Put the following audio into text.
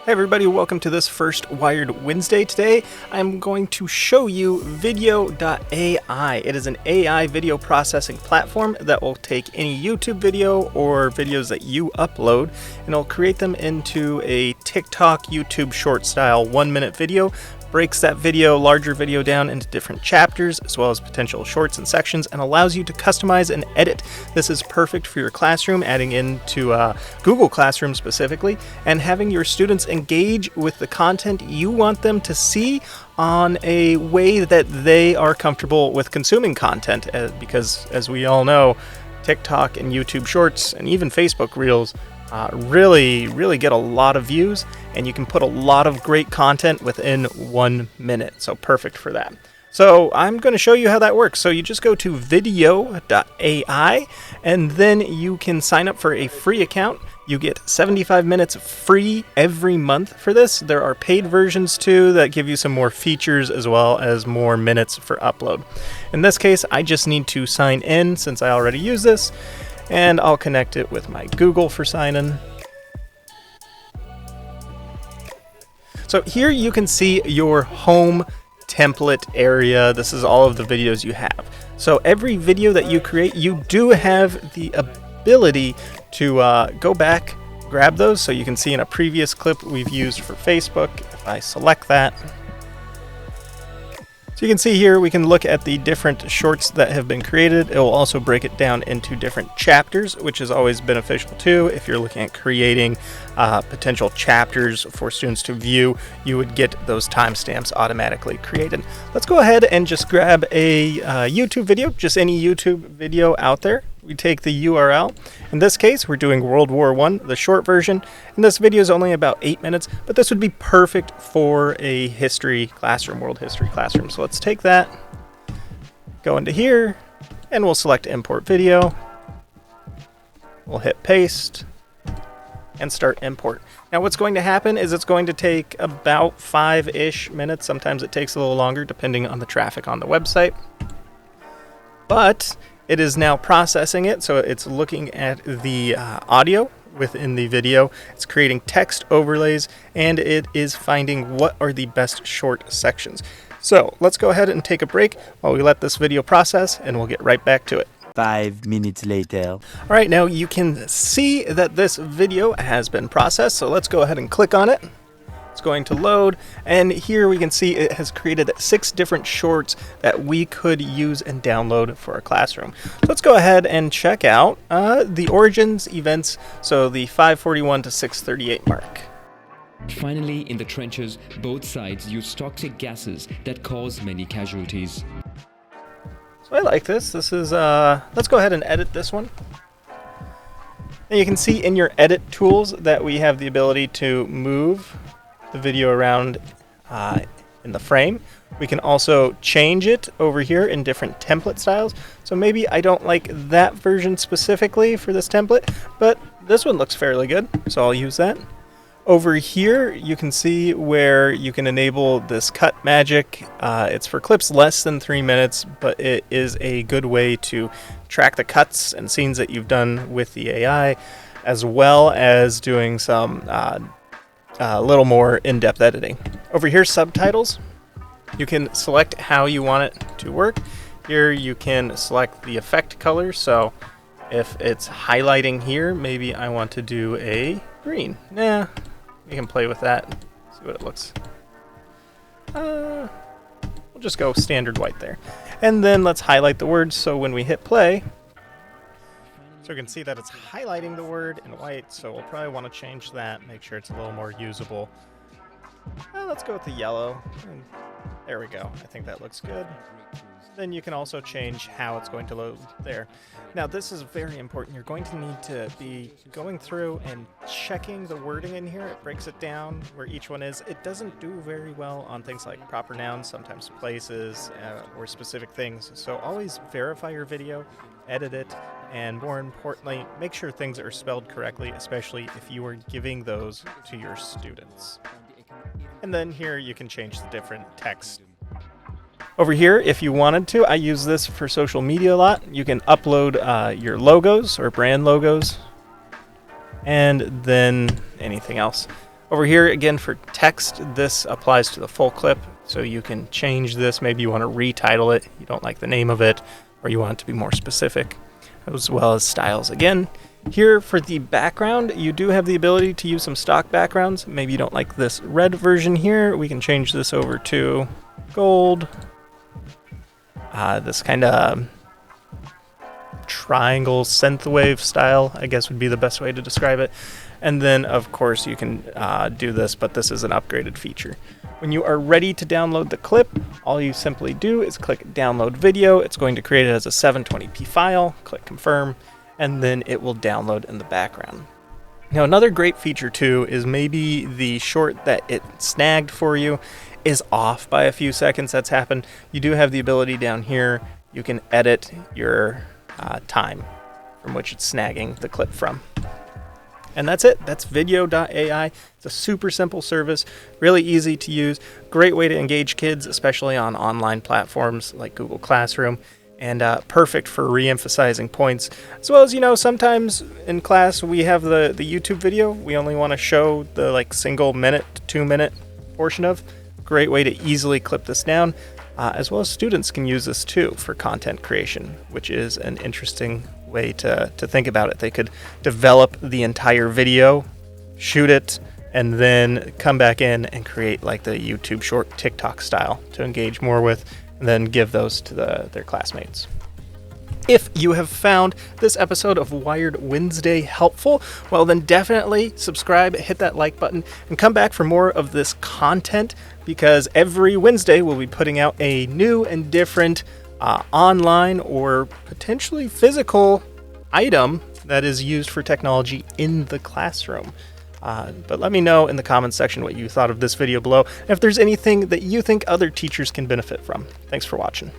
Hey everybody, welcome to this first Wired Wednesday. Today I'm going to show you Vidyo.Ai. It is an AI video processing platform that will take any YouTube video or videos that you upload and it'll create them into a TikTok, YouTube short style 1-minute video. Breaks that larger video down into different chapters as well as potential shorts and sections and allows you to customize and edit. This is perfect for your classroom, adding into Google Classroom specifically, and having your students engage with the content you want them to see on a way that they are comfortable with consuming content, because as we all know, TikTok and YouTube Shorts and even Facebook Reels really get a lot of views, and you can put a lot of great content within 1 minute. So perfect for that. So I'm going to show you how that works. So you just go to Vidyo.Ai and then you can sign up for a free account. You get 75 minutes free every month for this. There are paid versions too that give you some more features as well as more minutes for upload. In this case, I just need to sign in since I already use this. And I'll connect it with my Google for sign-in. So here you can see your home template area. This is all of the videos you have. So every video that you create, you do have the ability to go back, grab those. So you can see in a previous clip we've used for Facebook, if I select that. So you can see here we can look at the different shorts that have been created. It will also break it down into different chapters, which is always beneficial too. If you're looking at creating potential chapters for students to view, you would get those timestamps automatically created. Let's go ahead and just grab a YouTube video, just any YouTube video out there. We take the URL. In this case, we're doing World War I, the short version, and this video is only about 8 minutes, but this would be perfect for a history classroom, world history classroom. So let's take that, go into here, and we'll select Import Video. We'll hit Paste, and start import. Now what's going to happen is it's going to take about 5-ish minutes. Sometimes it takes a little longer depending on the traffic on the website. But it is now processing it, so it's looking at the audio within the video. It's creating text overlays, and it is finding what are the best short sections. So let's go ahead and take a break while we let this video process, and we'll get right back to it. 5 minutes later. All right, now you can see that this video has been processed, so let's go ahead and click on it. It's going to load, and here we can see it has created 6 different shorts that we could use and download for our classroom. So let's go ahead and check out the origins events, so the 541 to 638 mark. Finally, in the trenches, both sides use toxic gases that cause many casualties. So I like this. This is, let's go ahead and edit this one. And you can see in your edit tools that we have the ability to move the video around in the frame. We can also change it over here in different template styles. So maybe I don't like that version specifically for this template, but this one looks fairly good, so I'll use that. Over here you can see where you can enable this cut magic. It's for clips less than 3 minutes, but it is a good way to track the cuts and scenes that you've done with the AI, as well as doing some a little more in-depth editing. Over here, subtitles. You can select how you want it to work. Here you can select the effect color. So if it's highlighting here, maybe I want to do a green. Nah, you can play with that. See what it looks. We'll just go standard white there. And then let's highlight the words so when we hit play, so you can see that it's highlighting the word in white, so we'll probably want to change that, make sure it's a little more usable. Let's go with the yellow. And there we go. I think that looks good. Then you can also change how it's going to load there. Now this is very important. You're going to need to be going through and checking the wording in here. It breaks it down where each one is. It doesn't do very well on things like proper nouns, sometimes places, or specific things. So always verify your video, edit it, and more importantly, make sure things are spelled correctly, especially if you are giving those to your students. And then here you can change the different text. Over here, if you wanted to, I use this for social media a lot. You can upload your logos or brand logos, and then anything else. Over here, again, for text, this applies to the full clip, so you can change this. Maybe you want to retitle it, you don't like the name of it, or you want it to be more specific, as well as styles. Again, here for the background, you do have the ability to use some stock backgrounds. Maybe you don't like this red version here. We can change this over to gold. This kind of triangle synthwave style, I guess would be the best way to describe it. And then, of course, you can do this, but this is an upgraded feature. When you are ready to download the clip, all you simply do is click Download Video. It's going to create it as a 720p file. Click Confirm, and then it will download in the background. Now, another great feature, too, is maybe the short that it snagged for you is off by a few seconds. That's happened. You do have the ability down here. You can edit your time from which it's snagging the clip from. And that's it. That's Vidyo.Ai. It's a super simple service, really easy to use, great way to engage kids, especially on online platforms like Google Classroom, and perfect for re-emphasizing points. As well as, sometimes in class we have the YouTube video we only want to show the single minute to 2 minute portion of. Great way to easily clip this down. As well as students can use this too for content creation, which is an interesting way to think about it. They could develop the entire video, shoot it, and then come back in and create like the YouTube short TikTok style to engage more with, and then give those to their classmates. If you have found this episode of Wired Wednesday helpful, well then definitely subscribe, hit that like button, and come back for more of this content, because every Wednesday we'll be putting out a new and different online or potentially physical item that is used for technology in the classroom. But let me know in the comments section what you thought of this video below, and if there's anything that you think other teachers can benefit from. Thanks for watching.